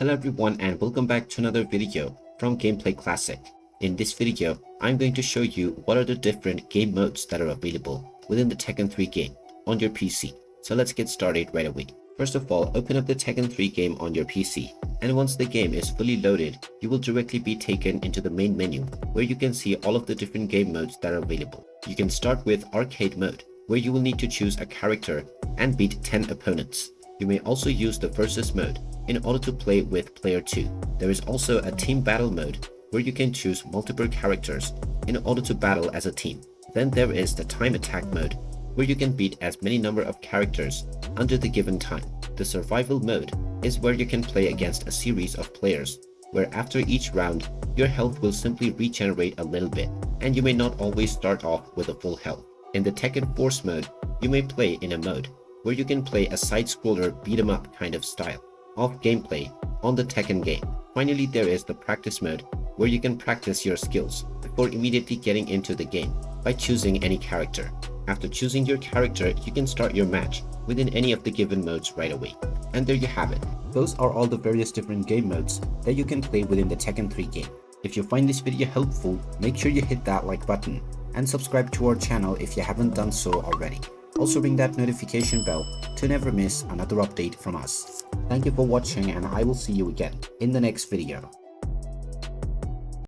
Hello everyone and welcome back to another video from Gameplay Classic. In this video, I'm going to show you what are the different game modes that are available within the Tekken 3 game on your PC. So let's get started right away. First of all, open up the Tekken 3 game on your PC, and once the game is fully loaded, you will directly be taken into the main menu where you can see all of the different game modes that are available. You can start with Arcade mode, where you will need to choose a character and beat 10 opponents. You may also use the Versus mode in order to play with player 2. There is also a Team Battle mode where you can choose multiple characters in order to battle as a team. Then there is the Time Attack mode where you can beat as many number of characters under the given time. The Survival mode is where you can play against a series of players, where after each round, your health will simply regenerate a little bit, and you may not always start off with a full health. In the Tekken Force mode, you may play in a mode where you can play a side-scroller beat-em-up kind of style of gameplay on the Tekken game. Finally, there is the Practice mode where you can practice your skills before immediately getting into the game by choosing any character. After choosing your character, you can start your match within any of the given modes right away. And there you have it. Those are all the various different game modes that you can play within the Tekken 3 game. If you find this video helpful, make sure you hit that like button and subscribe to our channel if you haven't done so already. Also ring that notification bell to never miss another update from us. Thank you for watching, and I will see you again in the next video.